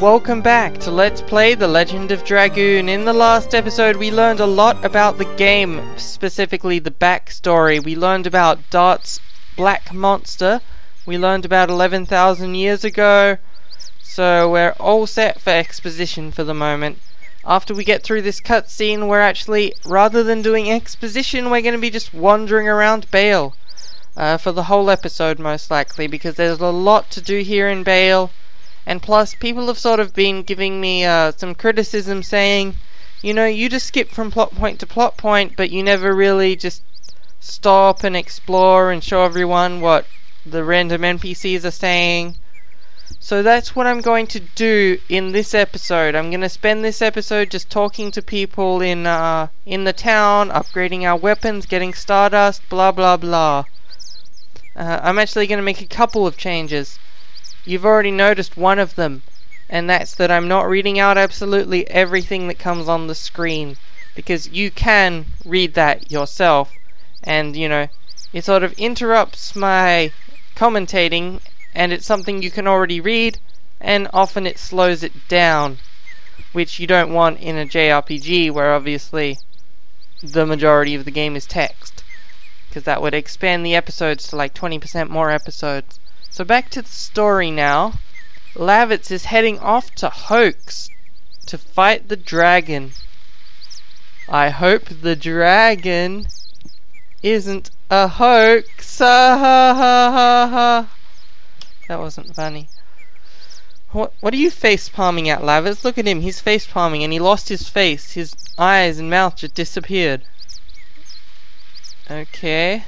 welcome back to Let's Play The Legend of Dragoon. In the last episode we learned a lot about the game, specifically the backstory. We learned about Dart's black monster, we learned about 11,000 years ago, so we're all set for exposition for the moment. After we get through this cutscene, we're actually, rather than doing exposition, we're going to be just wandering around Bale. For the whole episode most likely, because there's a lot to do here in Bale. And plus, people have sort of been giving me some criticism saying, you know, you just skip from plot point to plot point, but you never really just stop and explore and show everyone what the random NPCs are saying. So that's what I'm going to do in this episode. I'm going to spend this episode just talking to people in the town, upgrading our weapons, getting Stardust, blah blah blah. I'm actually going to make a couple of changes. You've already noticed one of them, and that's that I'm not reading out absolutely everything that comes on the screen, because you can read that yourself, and you know, it sort of interrupts my commentating, and it's something you can already read, and often it slows it down, which you don't want in a JRPG where obviously the majority of the game is text, because that would expand the episodes to like 20% more episodes. So back to the story now. Lavitz is heading off to Hoax to fight the dragon. I hope the dragon isn't a hoax. Ha ha ha ha ha. That wasn't funny. What are you face palming at, Lavitz? Look at him, he's face palming and he lost his face. His eyes and mouth just disappeared. Okay.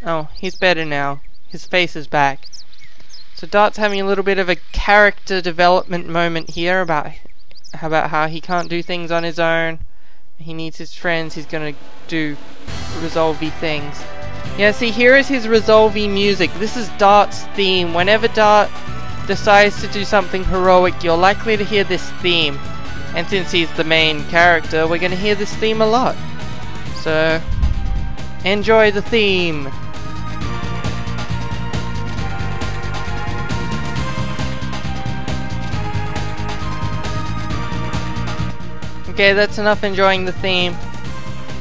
Oh, he's better now. His face is back. So Dart's having a little bit of a character development moment here about how he can't do things on his own. He needs his friends. He's gonna do resolve-y things. Yeah, see, here is his resolve-y music. This is Dart's theme. Whenever Dart decides to do something heroic, you're likely to hear this theme. And since he's the main character, we're gonna hear this theme a lot. So, enjoy the theme. Okay, that's enough enjoying the theme.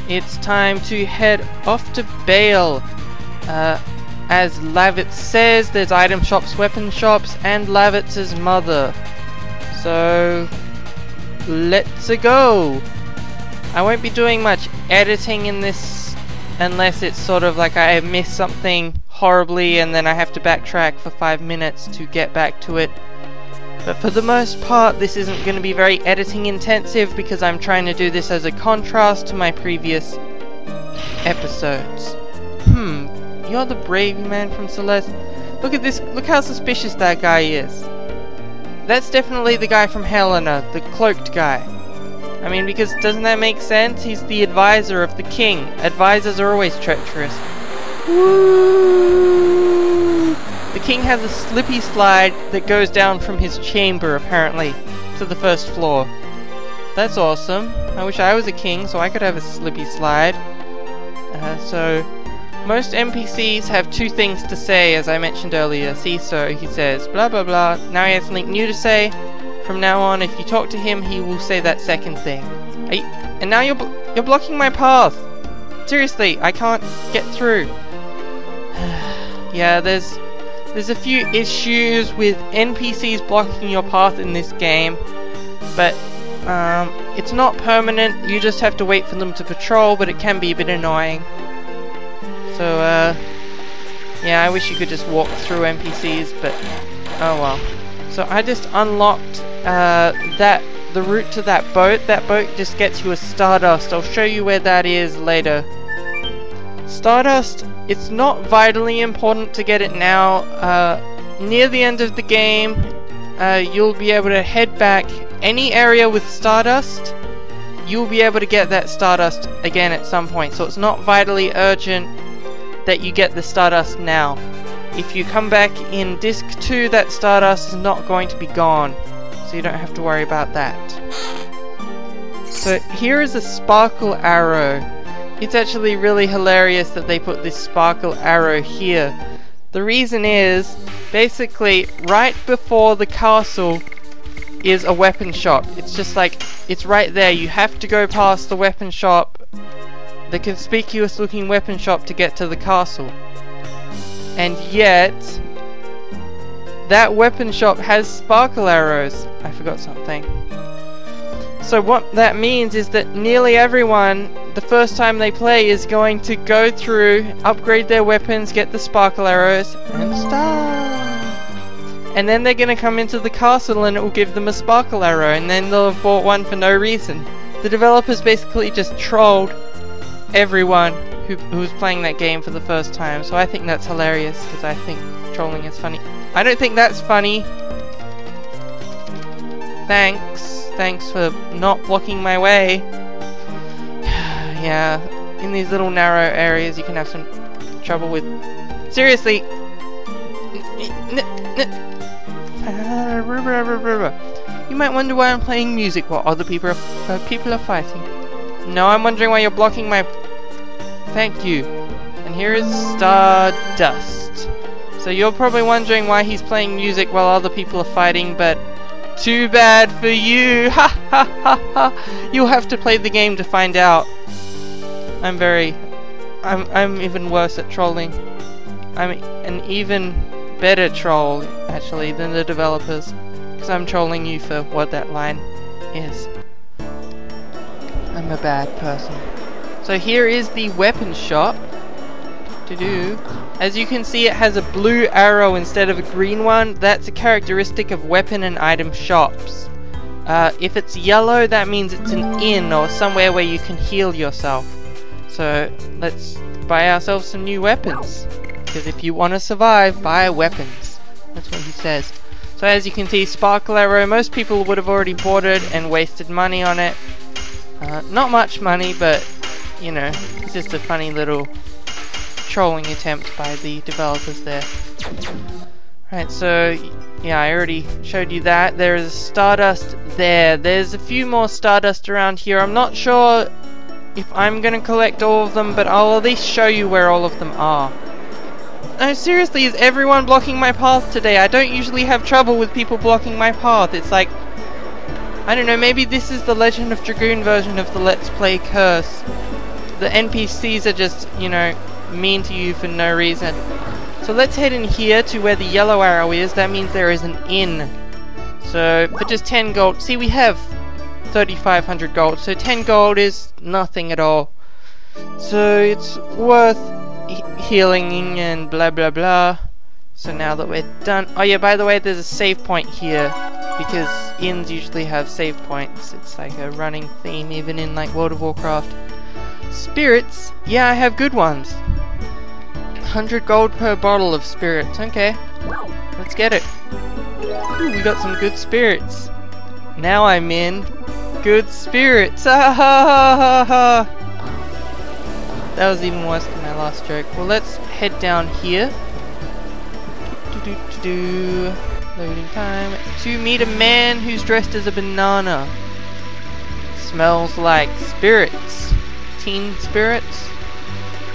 It's time to head off to Bale. As Lavitz says, there's item shops, weapon shops, and Lavitz's mother. So, let's go! I won't be doing much editing in this unless it's sort of like I missed something horribly and then I have to backtrack for 5 minutes to get back to it. But for the most part, this isn't going to be very editing intensive because I'm trying to do this as a contrast to my previous episodes. You're the brave man from Celeste. Look at this, look how suspicious that guy is. That's definitely the guy from Helena, the cloaked guy. I mean, because doesn't that make sense? He's the advisor of the king. Advisors are always treacherous. Woo! The king has a slippy slide that goes down from his chamber, apparently, to the first floor. That's awesome. I wish I was a king so I could have a slippy slide. So, most NPCs have two things to say, as I mentioned earlier. See, so he says, blah blah blah. Now he has something new to say. From now on, if you talk to him, he will say that second thing. And now you're blocking my path! Seriously, I can't get through. Yeah, there's a few issues with NPCs blocking your path in this game, but it's not permanent. You just have to wait for them to patrol, but it can be a bit annoying. So, yeah, I wish you could just walk through NPCs, but oh well. So I just unlocked the route to that boat. That boat just gets you a Stardust. I'll show you where that is later. Stardust, it's not vitally important to get it now. Near the end of the game, you'll be able to head back. Any area with Stardust, you'll be able to get that Stardust again at some point. So it's not vitally urgent that you get the Stardust now. If you come back in Disc 2, that Stardust is not going to be gone. So you don't have to worry about that. So here is a sparkle arrow. It's actually really hilarious that they put this sparkle arrow here. The reason is, basically, right before the castle, is a weapon shop. It's just like, it's right there. You have to go past the weapon shop, the conspicuous looking weapon shop, to get to the castle. And yet, that weapon shop has sparkle arrows. I forgot something. So what that means is that nearly everyone, the first time they play, is going to go through, upgrade their weapons, get the sparkle arrows, and start. And then they're going to come into the castle and it will give them a sparkle arrow, and then they'll have bought one for no reason. The developers basically just trolled everyone who was playing that game for the first time. So I think that's hilarious, because I think trolling is funny. I don't think that's funny. Thanks for not blocking my way. Yeah, in these little narrow areas you can have some trouble with... Seriously! You might wonder why I'm playing music while other people are fighting. No, I'm wondering why you're blocking my... Thank you. And here is Stardust. So you're probably wondering why he's playing music while other people are fighting, but... Too bad for you! Ha ha ha ha! You'll have to play the game to find out. I'm even worse at trolling. I'm an even better troll, actually, than the developers. Because I'm trolling you for what that line is. I'm a bad person. So here is the weapon shop. As you can see, it has a blue arrow instead of a green one. That's a characteristic of weapon and item shops. If it's yellow, that means it's an inn or somewhere where you can heal yourself. So let's buy ourselves some new weapons. Because if you want to survive, buy weapons. That's what he says. So as you can see, sparkle arrow, most people would have already bought it and wasted money on it. Not much money, but you know, it's just a funny little trolling attempt by the developers there. Right, so yeah, I already showed you that. There is Stardust there. There's a few more Stardust around here. I'm not sure if I'm gonna collect all of them, but I'll at least show you where all of them are. No, seriously, is everyone blocking my path today? I don't usually have trouble with people blocking my path. It's like, I don't know, maybe this is the Legend of Dragoon version of the Let's Play curse. The NPCs are just, you know, mean to you for no reason. So let's head in here to where the yellow arrow is. That means there is an inn. So for just 10 gold, see, we have 3,500 gold, so 10 gold is nothing at all. So it's worth healing and blah blah blah. So now that we're done, oh yeah, by the way, there's a save point here, because inns usually have save points. It's like a running theme even in like World of Warcraft. Spirits, yeah, I have good ones. 100 gold per bottle of spirits. Okay, let's get it. Ooh, we got some good spirits. Now I'm in good spirits. Ah, ha, ha, ha, ha. That was even worse than my last joke. Well, let's head down here. Loading time. To meet a man who's dressed as a banana. Smells like spirits. Teen spirits.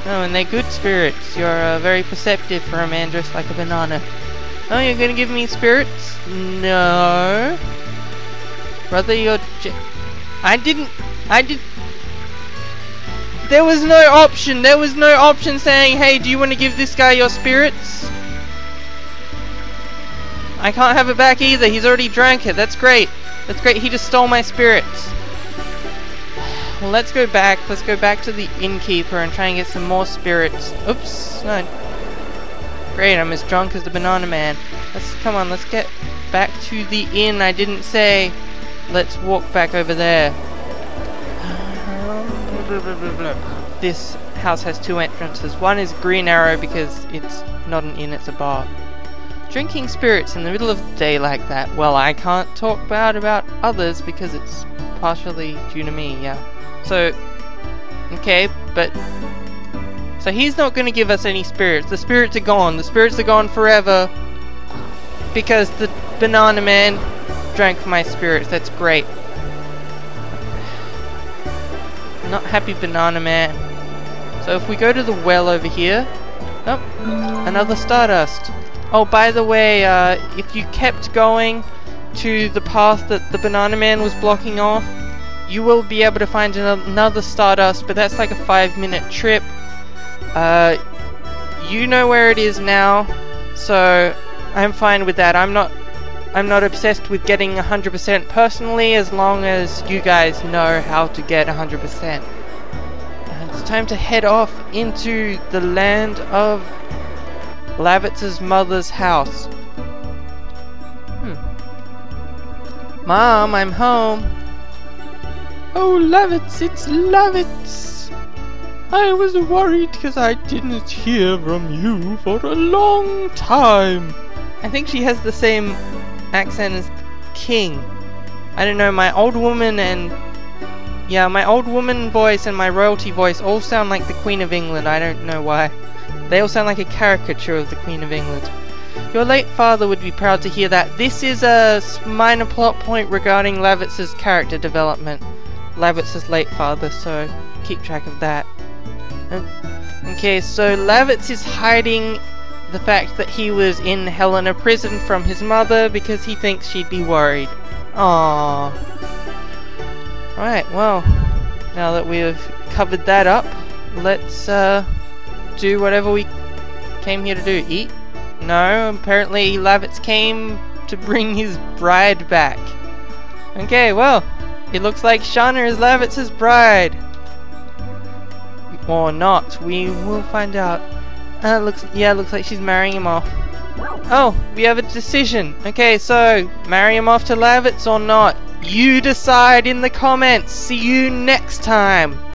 Oh, and they're good spirits. You're very perceptive for a man dressed like a banana. Oh, you're gonna give me spirits? No. Brother, you're... I did... There was no option. There was no option saying, hey, do you want to give this guy your spirits? I can't have it back either. He's already drank it. That's great. That's great. He just stole my spirits. Well, let's go back. Let's go back to the innkeeper and try and get some more spirits. Oops. No. Great, I'm as drunk as the banana man. Come on, let's get back to the inn. I didn't say let's walk back over there. This house has two entrances. One is Green Arrow because it's not an inn, it's a bar. Drinking spirits in the middle of the day like that. Well, I can't talk bad about others because it's partially due to me, yeah. So, okay, but... So he's not going to give us any spirits. The spirits are gone. The spirits are gone forever. Because the banana man drank my spirits. That's great. Not happy banana man. So if we go to the well over here... Oh, another Stardust. Oh, by the way, if you kept going to the path that the Banana Man was blocking off, you will be able to find another Stardust, but that's like a 5-minute trip. You know where it is now, so I'm fine with that. I'm not obsessed with getting 100% personally, as long as you guys know how to get 100%. It's time to head off into the land of Lavitz's mother's house. Mom, I'm home. Oh, Lavitz, it's Lavitz. I was worried because I didn't hear from you for a long time. I think she has the same accent as King. I don't know, my old woman and... yeah, my old woman voice and my royalty voice all sound like the Queen of England. I don't know why. They all sound like a caricature of the Queen of England. Your late father would be proud to hear that. This is a minor plot point regarding Lavitz's character development. Lavitz's late father, so keep track of that. Okay, so Lavitz is hiding the fact that he was in Helena prison from his mother because he thinks she'd be worried. Aww. Right, well, now that we have covered that up, let's do whatever we came here to do. Eat? No, apparently Lavitz came to bring his bride back. Okay, well, it looks like Shauna is Lavitz's bride. Or not, we will find out. Looks like she's marrying him off. Oh, we have a decision. Okay, so, marry him off to Lavitz or not? You decide in the comments. See you next time.